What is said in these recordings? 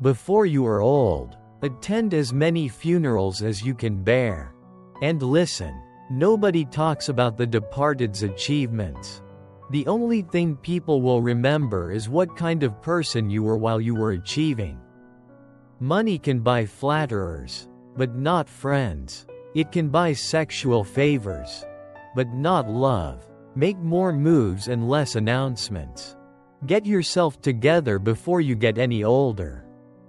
Before you are old, attend as many funerals as you can bear. And listen, nobody talks about the departed's achievements. The only thing people will remember is what kind of person you were while you were achieving. Money can buy flatterers, but not friends. It can buy sexual favors, but not love. Make more moves and less announcements. Get yourself together before you get any older.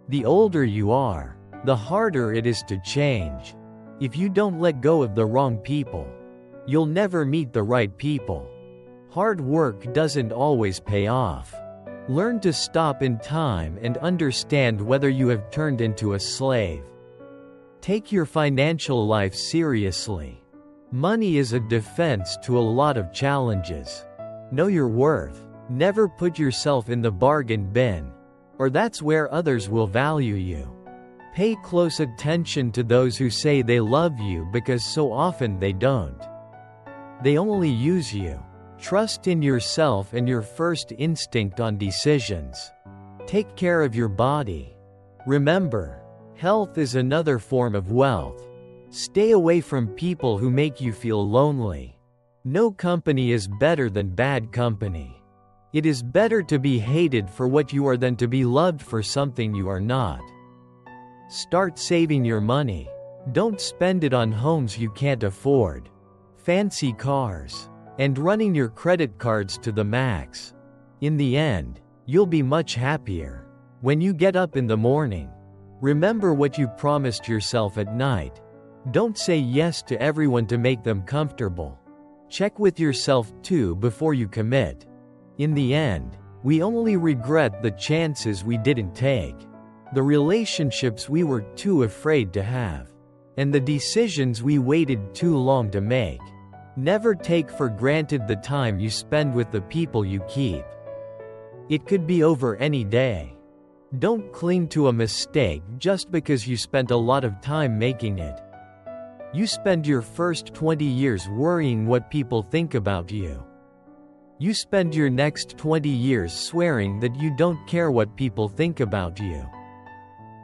The older you are, the harder it is to change. If you don't let go of the wrong people, you'll never meet the right people. Hard work doesn't always pay off. Learn to stop in time and understand whether you have turned into a slave. Take your financial life seriously. Money is a defense to a lot of challenges. Know your worth. Never put yourself in the bargain bin, or that's where others will value you. Pay close attention to those who say they love you because so often they don't. They only use you. Trust in yourself and your first instinct on decisions. Take care of your body. Remember, health is another form of wealth. Stay away from people who make you feel lonely. No company is better than bad company. It is better to be hated for what you are than to be loved for something you are not. Start saving your money. Don't spend it on homes you can't afford, fancy cars, and running your credit cards to the max. In the end, you'll be much happier. When you get up in the morning, remember what you promised yourself at night. Don't say yes to everyone to make them comfortable. Check with yourself too before you commit. In the end, we only regret the chances we didn't take, the relationships we were too afraid to have, and the decisions we waited too long to make. Never take for granted the time you spend with the people you keep. It could be over any day. Don't cling to a mistake just because you spent a lot of time making it. You spend your first 20 years worrying what people think about you. You spend your next 20 years swearing that you don't care what people think about you.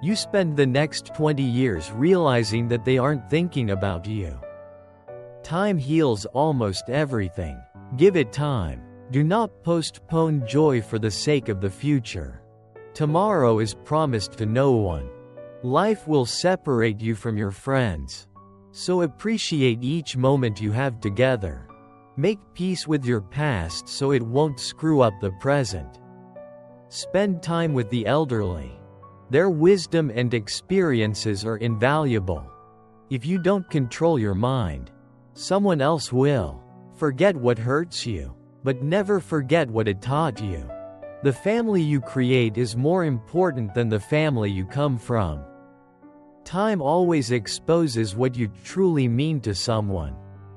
You spend the next 20 years realizing that they aren't thinking about you. Time heals almost everything. Give it time. Do not postpone joy for the sake of the future. Tomorrow is promised to no one. Life will separate you from your friends. So appreciate each moment you have together. Make peace with your past so it won't screw up the present. Spend time with the elderly. Their wisdom and experiences are invaluable. If you don't control your mind, someone else will. Forget what hurts you, but never forget what it taught you. The family you create is more important than the family you come from. Time always exposes what you truly mean to someone.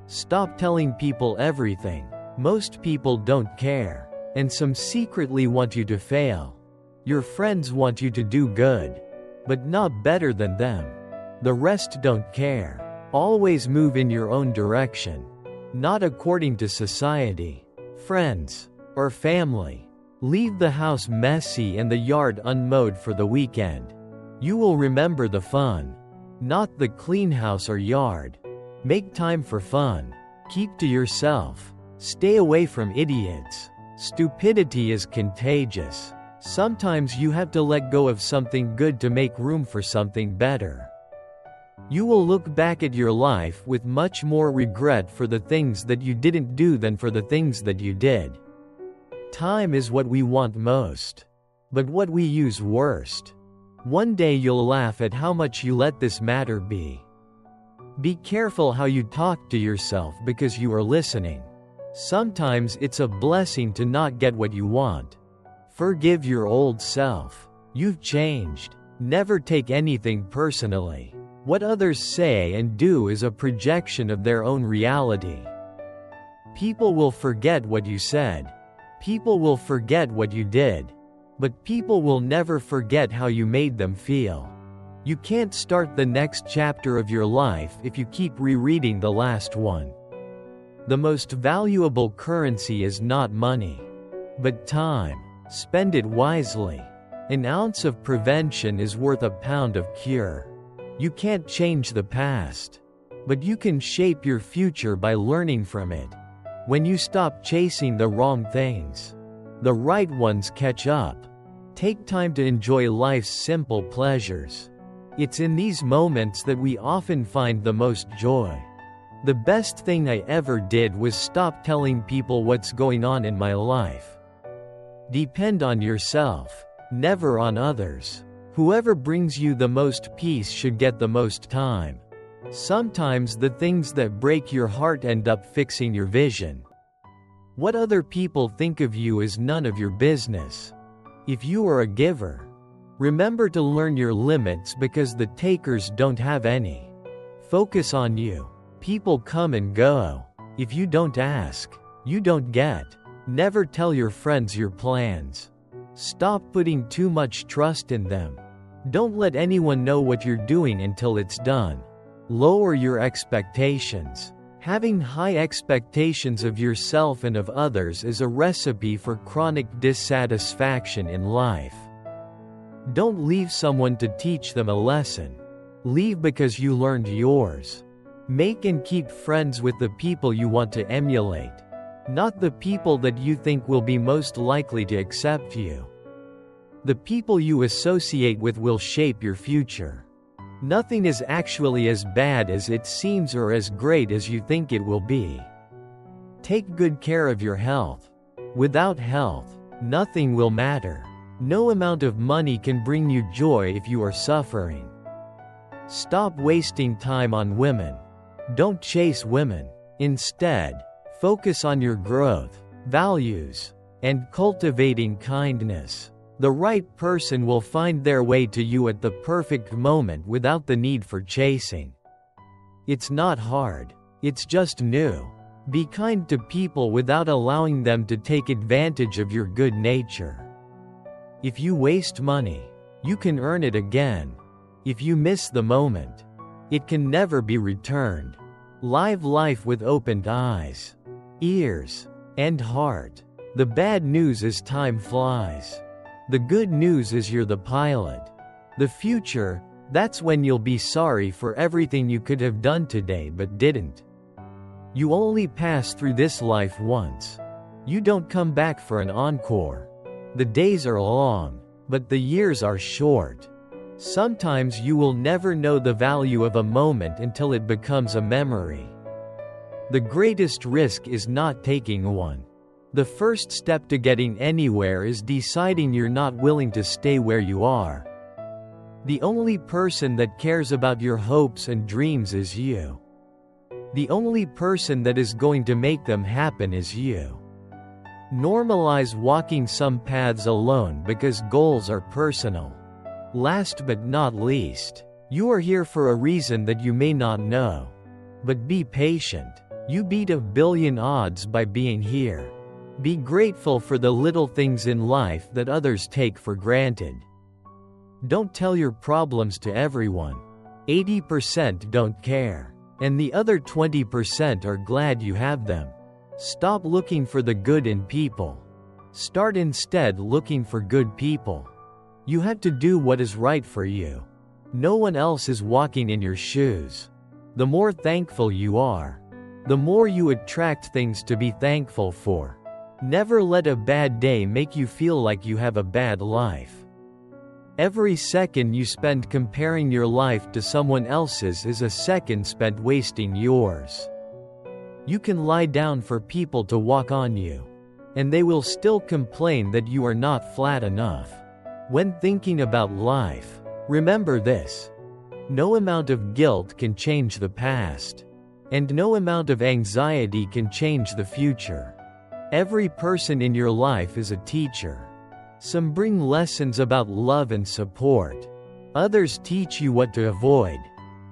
Stop telling people everything. Most people don't care, and some secretly want you to fail. Your friends want you to do good, but not better than them. The rest don't care. Always move in your own direction, not according to society, friends, or family. Leave the house messy and the yard unmowed for the weekend. You will remember the fun, not the clean house or yard. Make time for fun. Keep to yourself. Stay away from idiots. Stupidity is contagious. Sometimes you have to let go of something good to make room for something better. You will look back at your life with much more regret for the things that you didn't do than for the things that you did. Time is what we want most, but what we use worst. One day you'll laugh at how much you let this matter be. Be careful how you talk to yourself because you are listening. Sometimes it's a blessing to not get what you want. Forgive your old self. You've changed. Never take anything personally. What others say and do is a projection of their own reality. People will forget what you said. People will forget what you did. But people will never forget how you made them feel. You can't start the next chapter of your life if you keep rereading the last one. The most valuable currency is not money, but time. Spend it wisely. An ounce of prevention is worth a pound of cure. You can't change the past, but you can shape your future by learning from it. When you stop chasing the wrong things, the right ones catch up. Take time to enjoy life's simple pleasures. It's in these moments that we often find the most joy. The best thing I ever did was stop telling people what's going on in my life. Depend on yourself, never on others. Whoever brings you the most peace should get the most time. Sometimes the things that break your heart end up fixing your vision. What other people think of you is none of your business. If you are a giver, remember to learn your limits because the takers don't have any. Focus on you. People come and go. If you don't ask, you don't get. Never tell your friends your plans. Stop putting too much trust in them. Don't let anyone know what you're doing until it's done. Lower your expectations. Having high expectations of yourself and of others is a recipe for chronic dissatisfaction in life. Don't leave someone to teach them a lesson. Leave because you learned yours. Make and keep friends with the people you want to emulate, not the people that you think will be most likely to accept you. The people you associate with will shape your future. Nothing is actually as bad as it seems or as great as you think it will be. Take good care of your health. Without health, nothing will matter. No amount of money can bring you joy if you are suffering. Stop wasting time on women. Don't chase women. Instead, focus on your growth, values, and cultivating kindness. The right person will find their way to you at the perfect moment without the need for chasing. It's not hard. It's just new. Be kind to people without allowing them to take advantage of your good nature. If you waste money, you can earn it again. If you miss the moment, it can never be returned. Live life with opened eyes, ears, and heart. The bad news is time flies. The good news is you're the pilot. The future, that's when you'll be sorry for everything you could have done today but didn't. You only pass through this life once. You don't come back for an encore. The days are long, but the years are short. Sometimes you will never know the value of a moment until it becomes a memory. The greatest risk is not taking one. The first step to getting anywhere is deciding you're not willing to stay where you are. The only person that cares about your hopes and dreams is you. The only person that is going to make them happen is you. Normalize walking some paths alone because goals are personal. Last but not least, you are here for a reason that you may not know. But be patient. You beat 1,000,000,000 odds by being here. Be grateful for the little things in life that others take for granted. Don't tell your problems to everyone. 80% don't care, and the other 20% are glad you have them. Stop looking for the good in people. Start instead looking for good people. You have to do what is right for you. No one else is walking in your shoes. The more thankful you are, the more you attract things to be thankful for. Never let a bad day make you feel like you have a bad life. Every second you spend comparing your life to someone else's is a second spent wasting yours. You can lie down for people to walk on you, and they will still complain that you are not flat enough. When thinking about life, remember this: no amount of guilt can change the past, and no amount of anxiety can change the future. Every person in your life is a teacher. Some bring lessons about love and support. Others teach you what to avoid.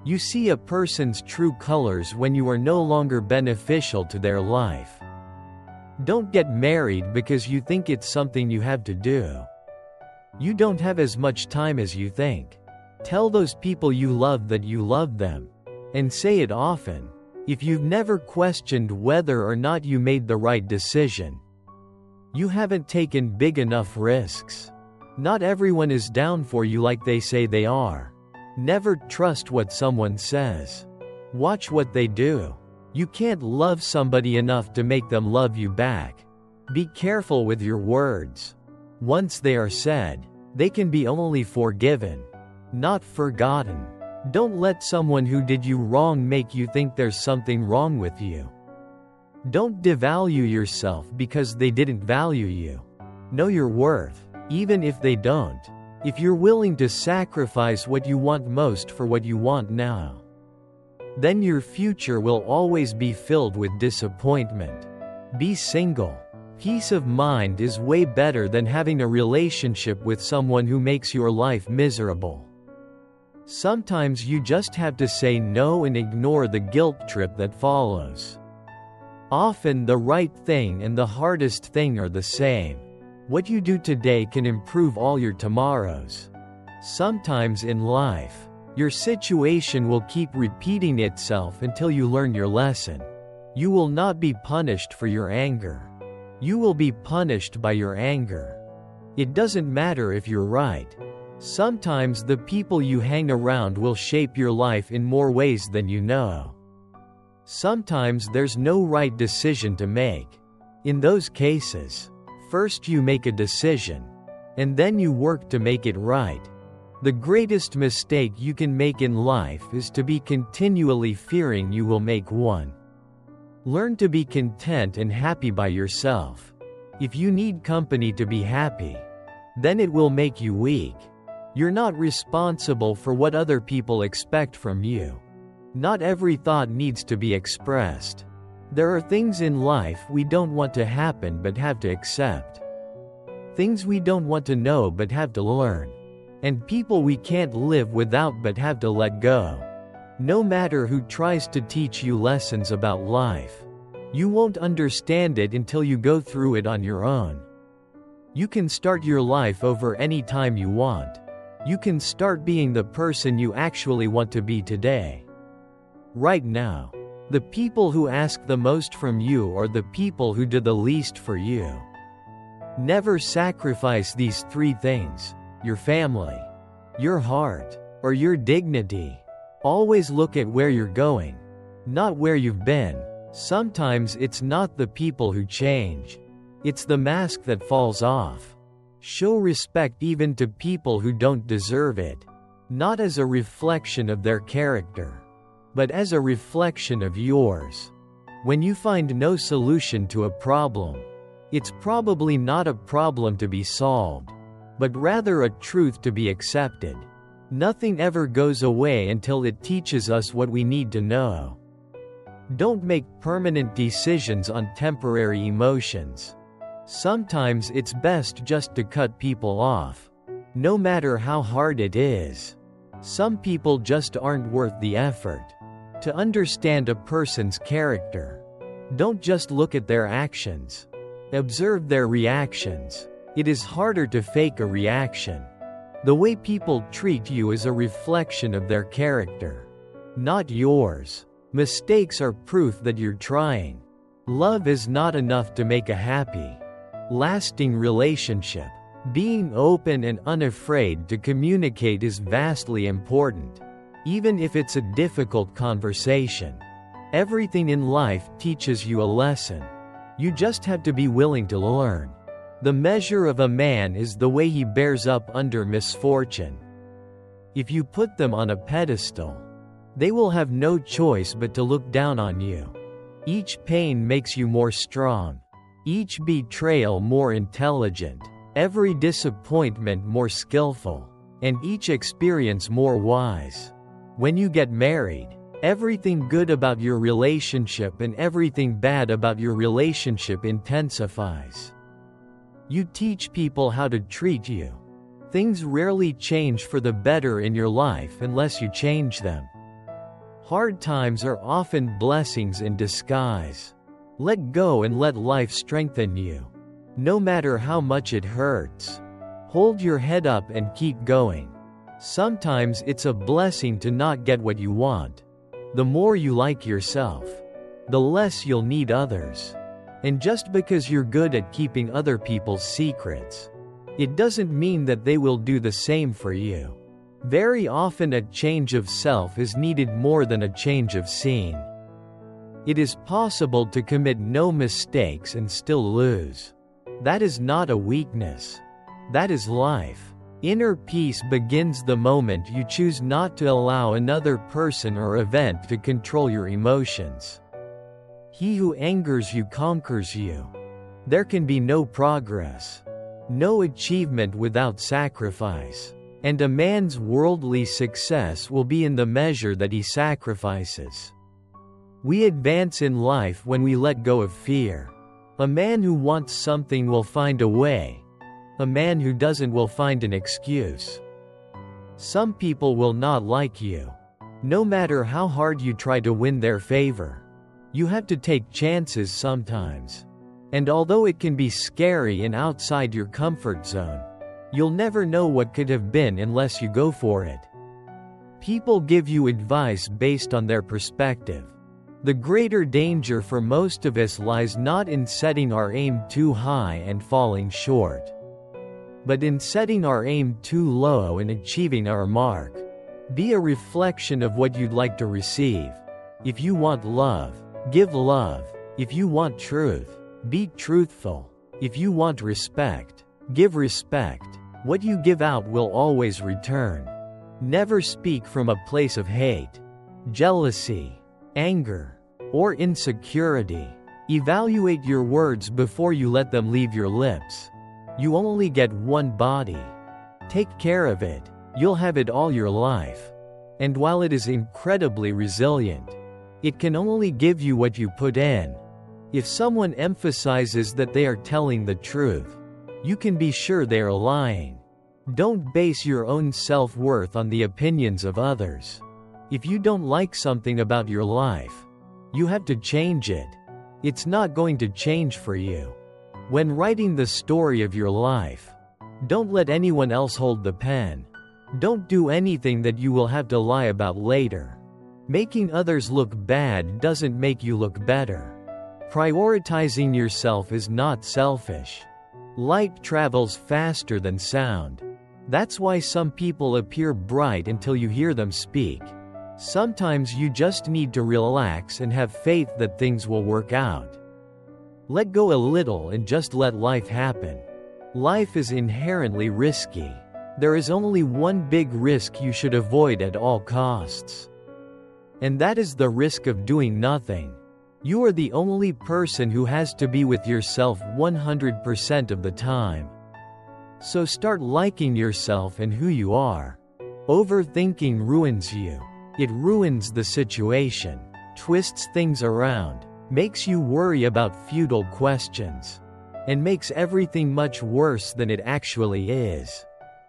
You see a person's true colors when you are no longer beneficial to their life. Don't get married because you think it's something you have to do. You don't have as much time as you think. Tell those people you love that you love them. And say it often. If you've never questioned whether or not you made the right decision, you haven't taken big enough risks. Not everyone is down for you like they say they are. Never trust what someone says. Watch what they do. You can't love somebody enough to make them love you back. Be careful with your words. Once they are said, they can be only forgiven, not forgotten. Don't let someone who did you wrong make you think there's something wrong with you. Don't devalue yourself because they didn't value you. Know your worth, even if they don't. If you're willing to sacrifice what you want most for what you want now, then your future will always be filled with disappointment. Be single. Peace of mind is way better than having a relationship with someone who makes your life miserable. Sometimes you just have to say no and ignore the guilt trip that follows. Often the right thing and the hardest thing are the same. What you do today can improve all your tomorrows. Sometimes in life, your situation will keep repeating itself until you learn your lesson. You will not be punished for your anger. You will be punished by your anger. It doesn't matter if you're right. Sometimes the people you hang around will shape your life in more ways than you know. Sometimes there's no right decision to make. In those cases, first you make a decision, and then you work to make it right. The greatest mistake you can make in life is to be continually fearing you will make one. Learn to be content and happy by yourself. If you need company to be happy, then it will make you weak. You're not responsible for what other people expect from you. Not every thought needs to be expressed. There are things in life we don't want to happen but have to accept. Things we don't want to know but have to learn. And people we can't live without but have to let go. No matter who tries to teach you lessons about life, you won't understand it until you go through it on your own. You can start your life over any time you want. You can start being the person you actually want to be today. Right now, the people who ask the most from you are the people who do the least for you. Never sacrifice these three things: your family, your heart, or your dignity. Always look at where you're going, not where you've been. Sometimes it's not the people who change. It's the mask that falls off. Show respect even to people who don't deserve it, not as a reflection of their character, but as a reflection of yours. When you find no solution to a problem, it's probably not a problem to be solved, but rather a truth to be accepted. Nothing ever goes away until it teaches us what we need to know. Don't make permanent decisions on temporary emotions. Sometimes it's best just to cut people off, no matter how hard it is. Some people just aren't worth the effort. To understand a person's character, don't just look at their actions. Observe their reactions. It is harder to fake a reaction. The way people treat you is a reflection of their character, not yours. Mistakes are proof that you're trying. Love is not enough to make a happy, lasting relationship. Being open and unafraid to communicate is vastly important, even if it's a difficult conversation. Everything in life teaches you a lesson. You just have to be willing to learn. The measure of a man is the way he bears up under misfortune. If you put them on a pedestal, they will have no choice but to look down on you. Each pain makes you more strong, each betrayal more intelligent, every disappointment more skillful, and each experience more wise. When you get married, everything good about your relationship and everything bad about your relationship intensifies. You teach people how to treat you. Things rarely change for the better in your life unless you change them. Hard times are often blessings in disguise. Let go and let life strengthen you. No matter how much it hurts, hold your head up and keep going. Sometimes it's a blessing to not get what you want. The more you like yourself, the less you'll need others. And just because you're good at keeping other people's secrets, It doesn't mean that they will do the same for you. Very often a change of self is needed more than a change of scene. It is possible to commit no mistakes and still lose. That is not a weakness. That is life. Inner peace begins the moment you choose not to allow another person or event to control your emotions. He who angers you conquers you. There can be no progress, no achievement without sacrifice. And a man's worldly success will be in the measure that he sacrifices. We advance in life when we let go of fear. A man who wants something will find a way. A man who doesn't will find an excuse. Some people will not like you, no matter how hard you try to win their favor. You have to take chances sometimes. And although it can be scary and outside your comfort zone, you'll never know what could have been unless you go for it. People give you advice based on their perspective. The greater danger for most of us lies not in setting our aim too high and falling short, but in setting our aim too low and achieving our mark. Be a reflection of what you'd like to receive. If you want love, give love. If you want truth, be truthful. If you want respect, give respect. What you give out will always return. Never speak from a place of hate, jealousy, anger, or insecurity. Evaluate your words before you let them leave your lips. You only get one body. Take care of it. You'll have it all your life. And while it is incredibly resilient, it can only give you what you put in. If someone emphasizes that they are telling the truth, you can be sure they are lying. Don't base your own self-worth on the opinions of others. If you don't like something about your life, you have to change it. It's not going to change for you. When writing the story of your life, don't let anyone else hold the pen. Don't do anything that you will have to lie about later. Making others look bad doesn't make you look better. Prioritizing yourself is not selfish. Light travels faster than sound. That's why some people appear bright until you hear them speak. Sometimes you just need to relax and have faith that things will work out. Let go a little and just let life happen. Life is inherently risky. There is only one big risk you should avoid at all costs. And that is the risk of doing nothing. You are the only person who has to be with yourself 100% of the time. So start liking yourself and who you are. Overthinking ruins you. It ruins the situation, twists things around, makes you worry about futile questions, and makes everything much worse than it actually is.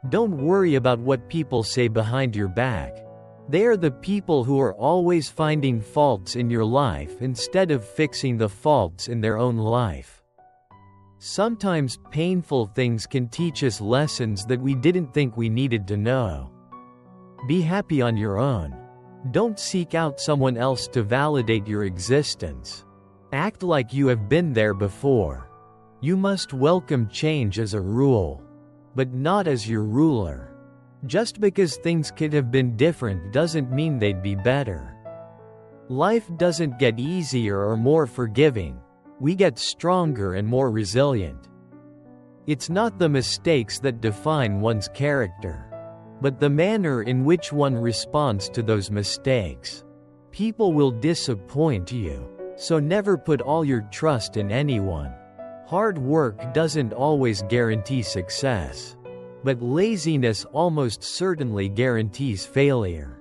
Don't worry about what people say behind your back. They are the people who are always finding faults in your life instead of fixing the faults in their own life. Sometimes painful things can teach us lessons that we didn't think we needed to know. Be happy on your own. Don't seek out someone else to validate your existence. Act like you have been there before. You must welcome change as a rule, but not as your ruler. Just because things could have been different doesn't mean they'd be better. Life doesn't get easier or more forgiving. We get stronger and more resilient. It's not the mistakes that define one's character, but the manner in which one responds to those mistakes. People will disappoint you, so never put all your trust in anyone. Hard work doesn't always guarantee success, but laziness almost certainly guarantees failure.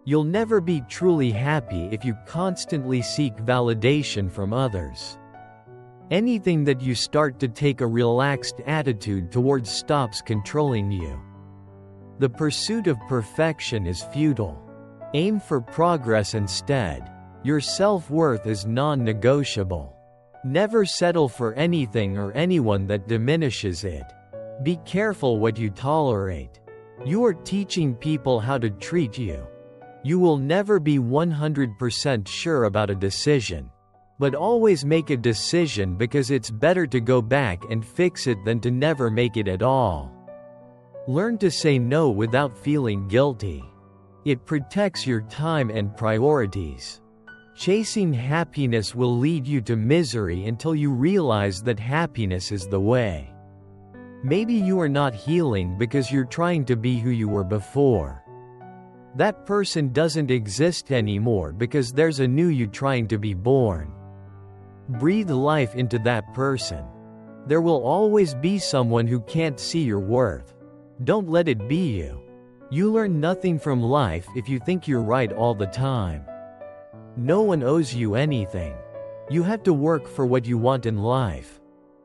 You'll never be truly happy if you constantly seek validation from others. Anything that you start to take a relaxed attitude towards stops controlling you. The pursuit of perfection is futile. Aim for progress instead. Your self-worth is non-negotiable. Never settle for anything or anyone that diminishes it. Be careful what you tolerate. You are teaching people how to treat you. You will never be 100% sure about a decision. But always make a decision, because it's better to go back and fix it than to never make it at all. Learn to say no without feeling guilty. It protects your time and priorities. Chasing happiness will lead you to misery until you realize that happiness is the way. Maybe you are not healing because you're trying to be who you were before. That person doesn't exist anymore because there's a new you trying to be born. Breathe life into that person. There will always be someone who can't see your worth. Don't let it be you. You learn nothing from life if you think you're right all the time. No one owes you anything. You have to work for what you want in life.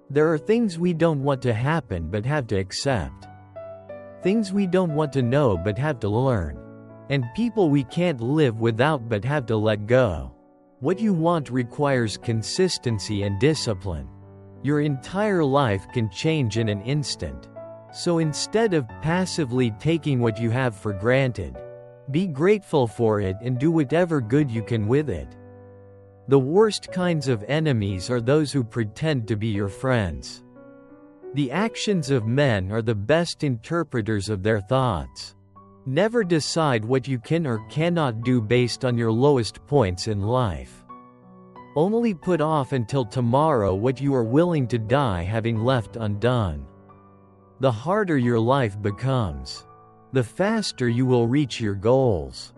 There are things we don't want to happen but have to accept. Things we don't want to know but have to learn. And people we can't live without but have to let go. What you want requires consistency and discipline. Your entire life can change in an instant. So instead of passively taking what you have for granted, be grateful for it and do whatever good you can with it. The worst kinds of enemies are those who pretend to be your friends. The actions of men are the best interpreters of their thoughts. Never decide what you can or cannot do based on your lowest points in life. Only put off until tomorrow what you are willing to die having left undone. The harder your life becomes, the faster you will reach your goals.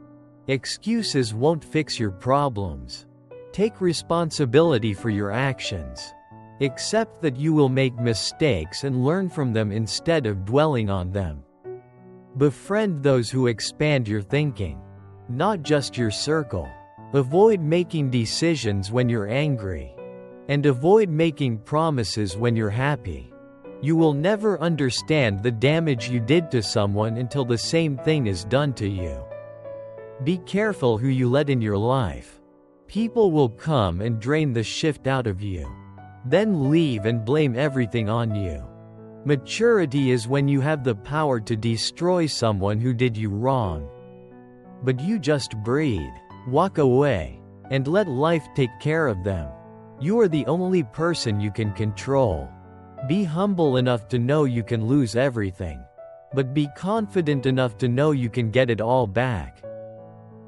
Excuses won't fix your problems. Take responsibility for your actions. Accept that you will make mistakes and learn from them instead of dwelling on them. Befriend those who expand your thinking, not just your circle. Avoid making decisions when you're angry. And avoid making promises when you're happy. You will never understand the damage you did to someone until the same thing is done to you. Be careful who you let in your life. People will come and drain the shift out of you. Then leave and blame everything on you. Maturity is when you have the power to destroy someone who did you wrong. But you just breathe, walk away, and let life take care of them. You are the only person you can control. Be humble enough to know you can lose everything. But be confident enough to know you can get it all back.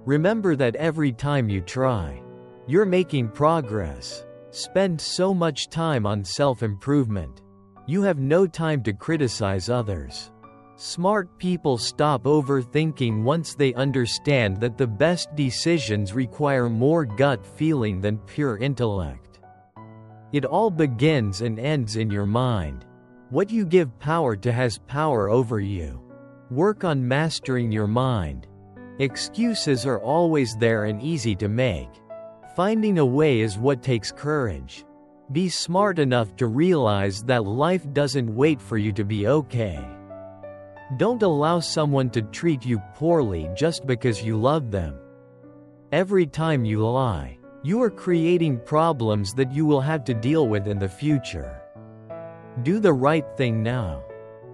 Remember that every time you try, you're making progress. Spend so much time on self-improvement. You have no time to criticize others. Smart people stop overthinking once they understand that the best decisions require more gut feeling than pure intellect. It all begins and ends in your mind. What you give power to has power over you. Work on mastering your mind. Excuses are always there and easy to make. Finding a way is what takes courage. Be smart enough to realize that life doesn't wait for you to be okay. Don't allow someone to treat you poorly just because you love them. Every time you lie, you are creating problems that you will have to deal with in the future. Do the right thing now.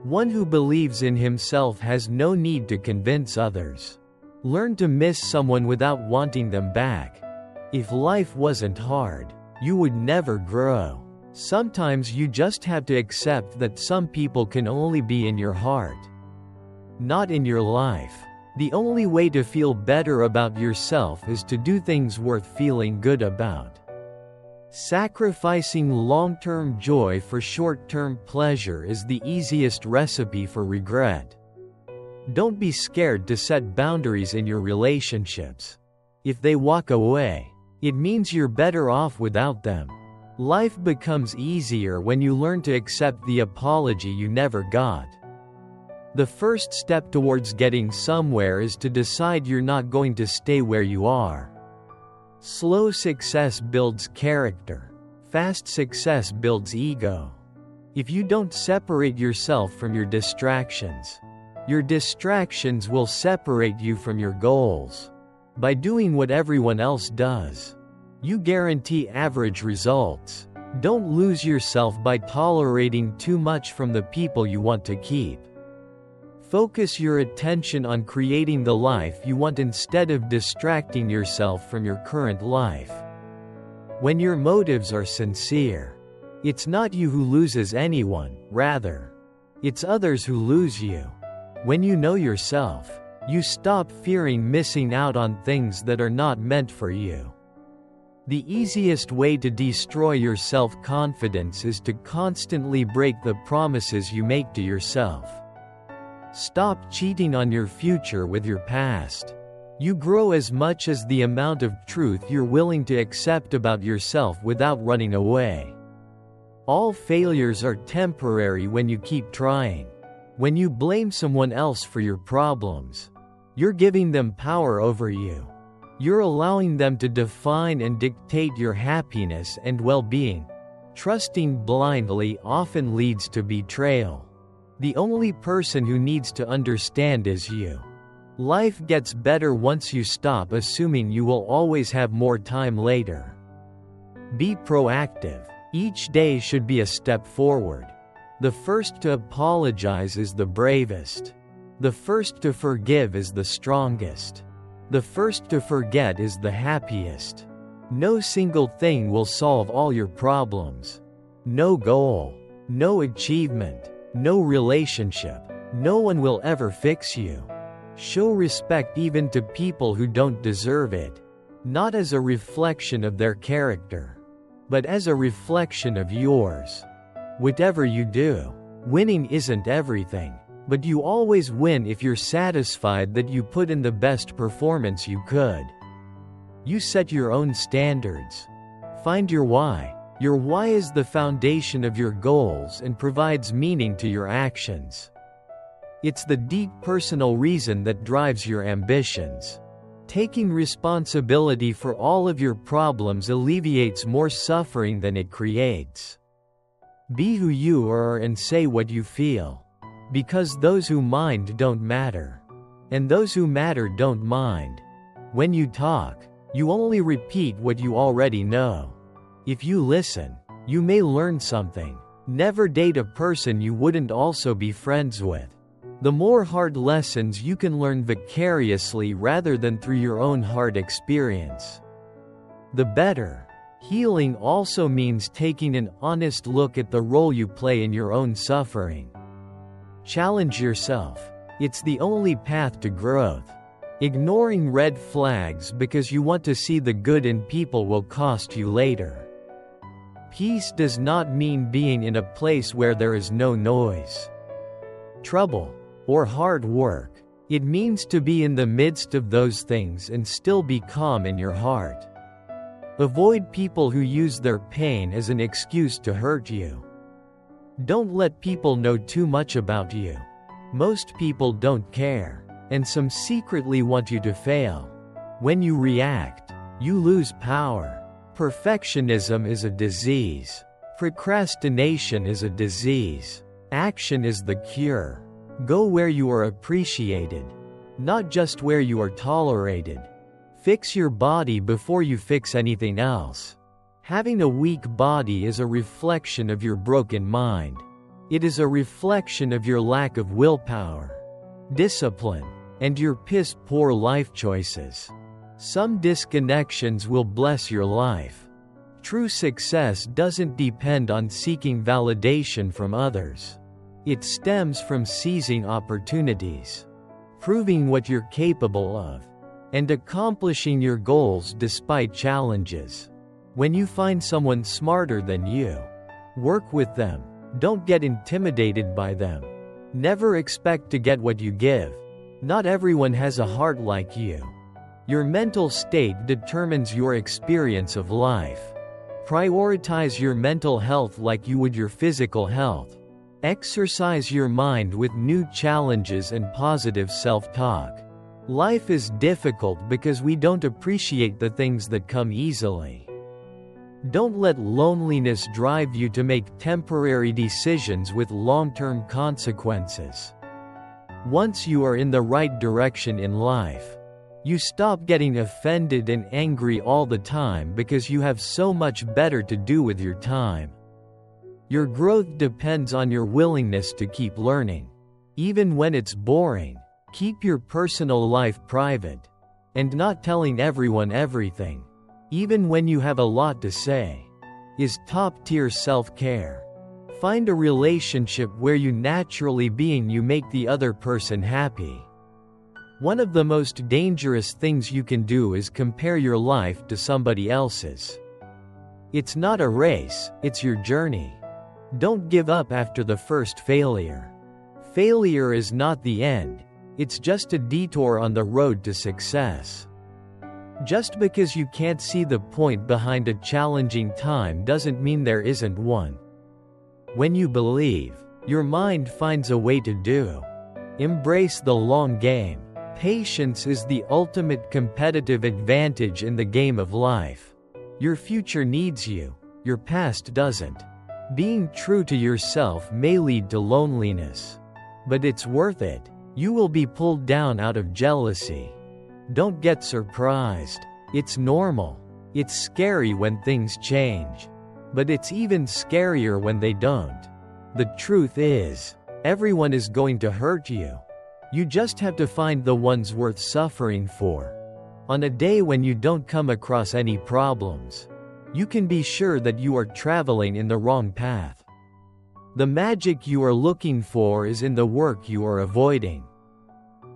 One who believes in himself has no need to convince others. Learn to miss someone without wanting them back. If life wasn't hard, you would never grow. Sometimes you just have to accept that some people can only be in your heart, not in your life. The only way to feel better about yourself is to do things worth feeling good about. Sacrificing long-term joy for short-term pleasure is the easiest recipe for regret. Don't be scared to set boundaries in your relationships. If they walk away, it means you're better off without them. Life becomes easier when you learn to accept the apology you never got. The first step towards getting somewhere is to decide you're not going to stay where you are. Slow success builds character. Fast success builds ego. If you don't separate yourself from your distractions will separate you from your goals. By doing what everyone else does, you guarantee average results. Don't lose yourself by tolerating too much from the people you want to keep. Focus your attention on creating the life you want instead of distracting yourself from your current life. When your motives are sincere, it's not you who loses anyone, rather, it's others who lose you. When you know yourself, you stop fearing missing out on things that are not meant for you. The easiest way to destroy your self-confidence is to constantly break the promises you make to yourself. Stop cheating on your future with your past. You grow as much as the amount of truth you're willing to accept about yourself without running away. All failures are temporary when you keep trying. When you blame someone else for your problems, you're giving them power over you. You're allowing them to define and dictate your happiness and well-being. Trusting blindly often leads to betrayal. The only person who needs to understand is you. Life gets better once you stop assuming you will always have more time later. Be proactive. Each day should be a step forward. The first to apologize is the bravest. The first to forgive is the strongest. The first to forget is the happiest. No single thing will solve all your problems. No goal, no achievement, no relationship, no one will ever fix you. Show respect even to people who don't deserve it, not as a reflection of their character, but as a reflection of yours. Whatever you do, winning isn't everything, but you always win if you're satisfied that you put in the best performance you could. You set your own standards. Find your why. Your why is the foundation of your goals and provides meaning to your actions. It's the deep personal reason that drives your ambitions. Taking responsibility for all of your problems alleviates more suffering than it creates. Be who you are and say what you feel. Because those who mind don't matter. And those who matter don't mind. When you talk, you only repeat what you already know. If you listen, you may learn something. Never date a person you wouldn't also be friends with. The more hard lessons you can learn vicariously rather than through your own hard experience, the better. Healing also means taking an honest look at the role you play in your own suffering. Challenge yourself. It's the only path to growth. Ignoring red flags because you want to see the good in people will cost you later. Peace does not mean being in a place where there is no noise, trouble, or hard work. It means to be in the midst of those things and still be calm in your heart. Avoid people who use their pain as an excuse to hurt you. Don't let people know too much about you. Most people don't care, and some secretly want you to fail. When you react, you lose power. Perfectionism is a disease. Procrastination is a disease. Action is the cure. Go where you are appreciated, not just where you are tolerated. Fix your body before you fix anything else. Having a weak body is a reflection of your broken mind. It is a reflection of your lack of willpower, discipline, and your piss-poor life choices. Some disconnections will bless your life. True success doesn't depend on seeking validation from others. It stems from seizing opportunities, proving what you're capable of, and accomplishing your goals despite challenges. When you find someone smarter than you, work with them. Don't get intimidated by them. Never expect to get what you give. Not everyone has a heart like you. Your mental state determines your experience of life. Prioritize your mental health like you would your physical health. Exercise your mind with new challenges and positive self-talk. Life is difficult because we don't appreciate the things that come easily. Don't let loneliness drive you to make temporary decisions with long-term consequences. Once you are in the right direction in life, you stop getting offended and angry all the time because you have so much better to do with your time. Your growth depends on your willingness to keep learning. Even when it's boring, keep your personal life private, and not telling everyone everything. even when you have a lot to say, is top-tier self-care. Find a relationship where you naturally being you make the other person happy. One of the most dangerous things you can do is compare your life to somebody else's. It's not a race, it's your journey. Don't give up after the first failure. Failure is not the end, it's just a detour on the road to success. Just because you can't see the point behind a challenging time doesn't mean there isn't one. When you believe, your mind finds a way to do. Embrace the long game. Patience is the ultimate competitive advantage in the game of life. Your future needs you, your past doesn't. Being true to yourself may lead to loneliness. But it's worth it. You will be pulled down out of jealousy. Don't get surprised. It's normal. It's scary when things change. But it's even scarier when they don't. The truth is, everyone is going to hurt you. You just have to find the ones worth suffering for. On a day when you don't come across any problems, you can be sure that you are traveling in the wrong path. The magic you are looking for is in the work you are avoiding.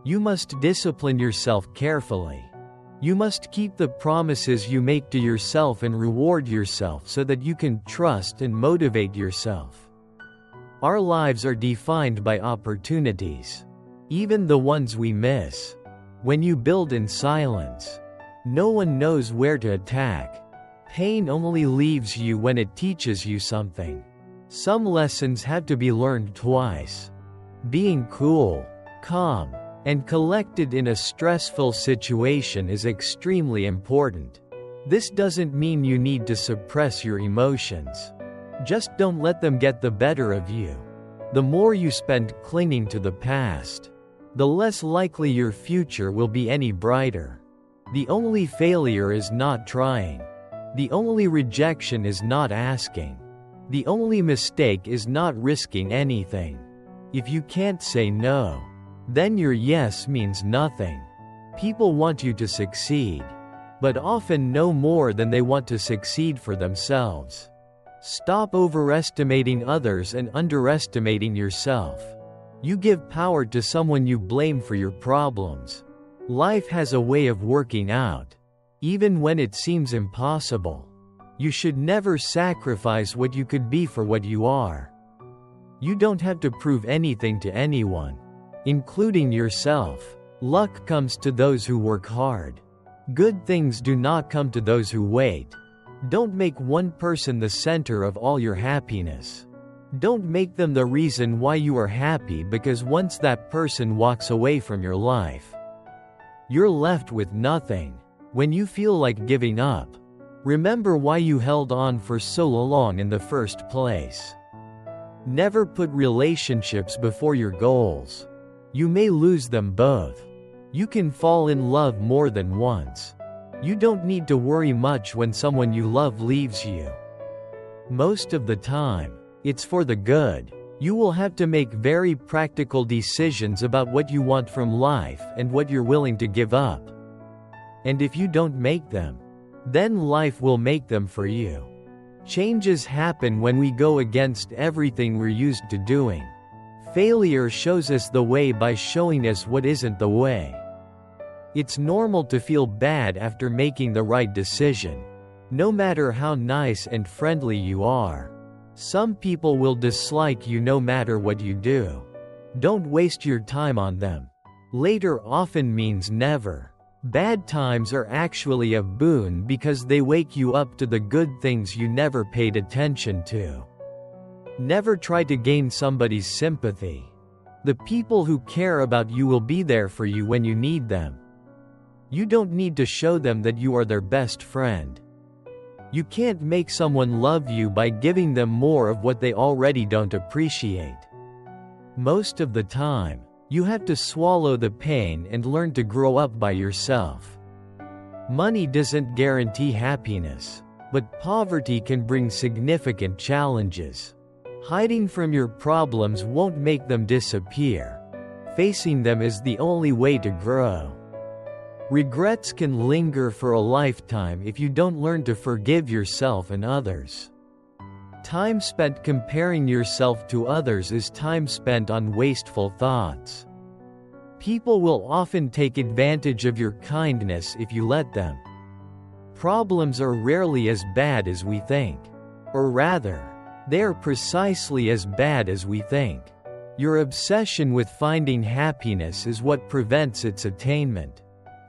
You must discipline yourself carefully. You must keep the promises you make to yourself and reward yourself so that you can trust and motivate yourself. Our lives are defined by opportunities, even the ones we miss. When you build in silence, no one knows where to attack. Pain only leaves you when it teaches you something. Some lessons have to be learned twice. Being cool, calm, and collected in a stressful situation is extremely important. This doesn't mean you need to suppress your emotions. Just don't let them get the better of you. The more you spend clinging to the past, the less likely your future will be any brighter. The only failure is not trying. The only rejection is not asking. The only mistake is not risking anything. If you can't say no, then your yes means nothing. People want you to succeed, but often no more than they want to succeed for themselves. Stop overestimating others and underestimating yourself. You give power to someone you blame for your problems. Life has a way of working out, even when it seems impossible. You should never sacrifice what you could be for what you are. You don't have to prove anything to anyone, including yourself. Luck comes to those who work hard. Good things do not come to those who wait. Don't make one person the center of all your happiness. Don't make them the reason why you are happy, because once that person walks away from your life, you're left with nothing. When you feel like giving up, remember why you held on for so long in the first place. Never put relationships before your goals. You may lose them both. You can fall in love more than once. You don't need to worry much when someone you love leaves you. Most of the time, it's for the good. You will have to make very practical decisions about what you want from life and what you're willing to give up. And if you don't make them, then life will make them for you. Changes happen when we go against everything we're used to doing. Failure shows us the way by showing us what isn't the way. It's normal to feel bad after making the right decision, no matter how nice and friendly you are. Some people will dislike you no matter what you do. Don't waste your time on them. Later often means never. Bad times are actually a boon because they wake you up to the good things you never paid attention to. Never try to gain somebody's sympathy. The people who care about you will be there for you when you need them. You don't need to show them that you are their best friend. You can't make someone love you by giving them more of what they already don't appreciate. Most of the time, you have to swallow the pain and learn to grow up by yourself. Money doesn't guarantee happiness, but poverty can bring significant challenges. Hiding from your problems won't make them disappear. Facing them is the only way to grow. Regrets can linger for a lifetime if you don't learn to forgive yourself and others. Time spent comparing yourself to others is time spent on wasteful thoughts. People will often take advantage of your kindness if you let them. Problems are rarely as bad as we think. Or rather, they are precisely as bad as we think. Your obsession with finding happiness is what prevents its attainment.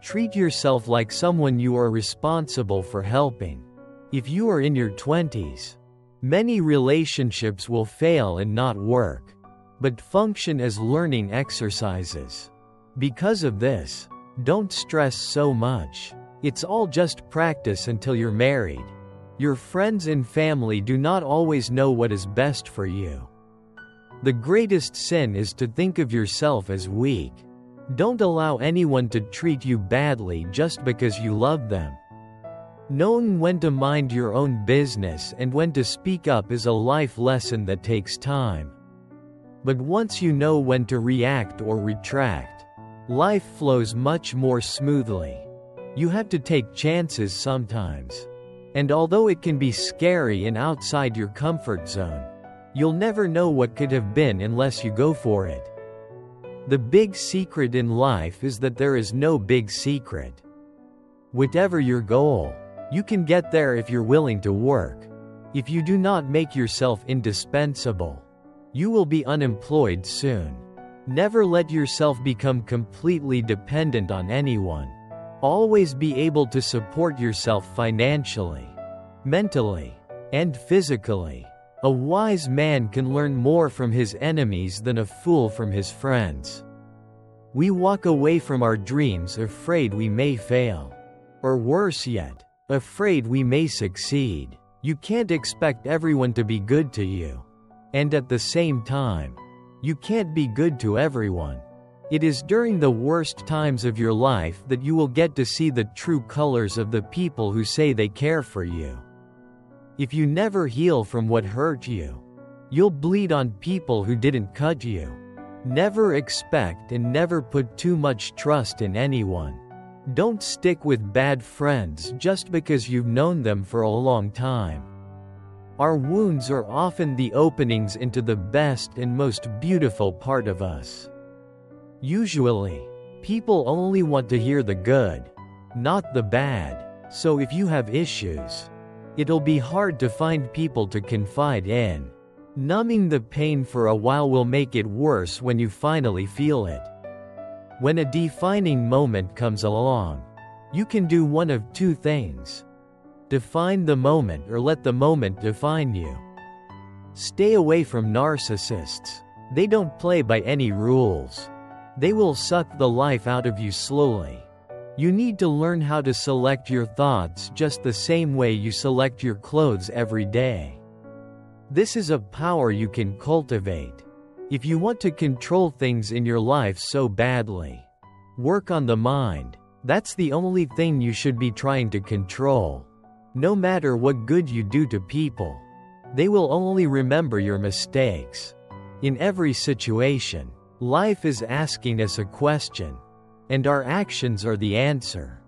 Treat yourself like someone you are responsible for helping. If you are in your 20s, many relationships will fail and not work, but function as learning exercises. Because of this, don't stress so much. It's all just practice until you're married. Your friends and family do not always know what is best for you. The greatest sin is to think of yourself as weak. Don't allow anyone to treat you badly just because you love them. Knowing when to mind your own business and when to speak up is a life lesson that takes time. But once you know when to react or retract, life flows much more smoothly. You have to take chances sometimes. And although it can be scary and outside your comfort zone, you'll never know what could have been unless you go for it. The big secret in life is that there is no big secret. Whatever your goal, you can get there if you're willing to work. If you do not make yourself indispensable, you will be unemployed soon. Never let yourself become completely dependent on anyone. Always be able to support yourself financially, mentally, and physically. A wise man can learn more from his enemies than a fool from his friends. We walk away from our dreams afraid we may fail. Or worse yet, afraid we may succeed. You can't expect everyone to be good to you. And at the same time, you can't be good to everyone. It is during the worst times of your life that you will get to see the true colors of the people who say they care for you. If you never heal from what hurt you, you'll bleed on people who didn't cut you. Never expect and never put too much trust in anyone. Don't stick with bad friends just because you've known them for a long time. Our wounds are often the openings into the best and most beautiful part of us. Usually, people only want to hear the good, not the bad. So if you have issues, it'll be hard to find people to confide in. Numbing the pain for a while will make it worse when you finally feel it. When a defining moment comes along, you can do one of two things. Define the moment or let the moment define you. Stay away from narcissists. They don't play by any rules. They will suck the life out of you slowly. You need to learn how to select your thoughts just the same way you select your clothes every day. This is a power you can cultivate. If you want to control things in your life so badly, work on the mind. That's the only thing you should be trying to control. No matter what good you do to people, they will only remember your mistakes. In every situation, life is asking us a question. And our actions are the answer.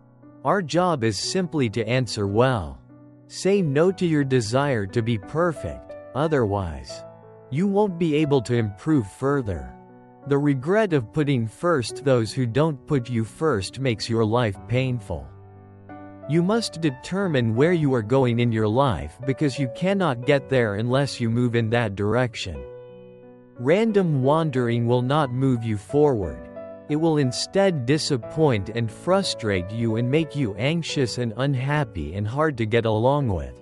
Our job is simply to answer well. Say no to your desire to be perfect, otherwise, you won't be able to improve further. The regret of putting first those who don't put you first makes your life painful. You must determine where you are going in your life because you cannot get there unless you move in that direction. Random wandering will not move you forward. It will instead disappoint and frustrate you and make you anxious and unhappy and hard to get along with.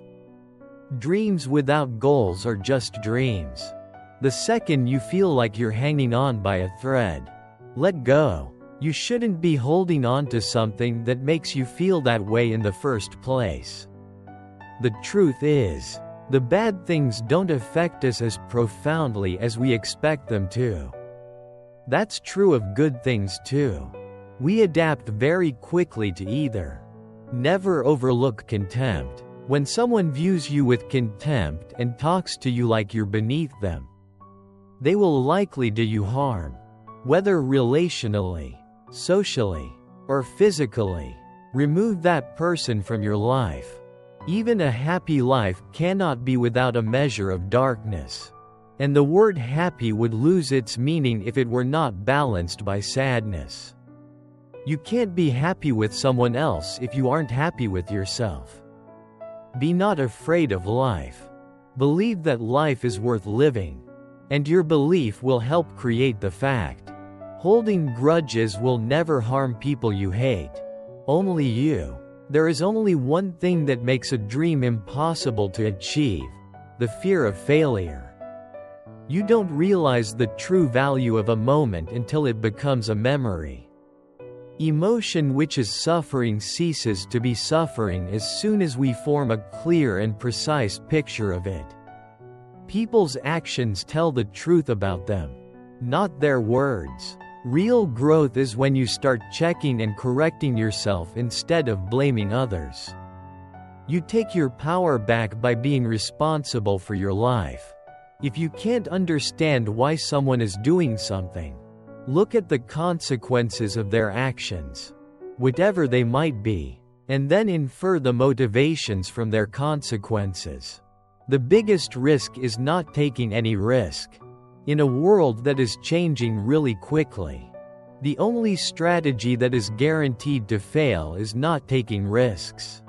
Dreams without goals are just dreams. The second you feel like you're hanging on by a thread, let go. You shouldn't be holding on to something that makes you feel that way in the first place. The truth is, the bad things don't affect us as profoundly as we expect them to. That's true of good things too. We adapt very quickly to either. Never overlook contempt. When someone views you with contempt and talks to you like you're beneath them, they will likely do you harm. Whether relationally, socially, or physically. Remove that person from your life. Even a happy life cannot be without a measure of darkness. And the word happy would lose its meaning if it were not balanced by sadness. You can't be happy with someone else if you aren't happy with yourself. Be not afraid of life. Believe that life is worth living. And your belief will help create the fact. Holding grudges will never harm people you hate. Only you. There is only one thing that makes a dream impossible to achieve: the fear of failure. You don't realize the true value of a moment until it becomes a memory. Emotion which is suffering ceases to be suffering as soon as we form a clear and precise picture of it. People's actions tell the truth about them, not their words. Real growth is when you start checking and correcting yourself instead of blaming others. You take your power back by being responsible for your life. If you can't understand why someone is doing something, look at the consequences of their actions, whatever they might be, and then infer the motivations from their consequences. The biggest risk is not taking any risk. In a world that is changing really quickly, the only strategy that is guaranteed to fail is not taking risks.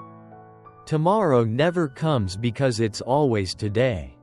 Tomorrow never comes because it's always today.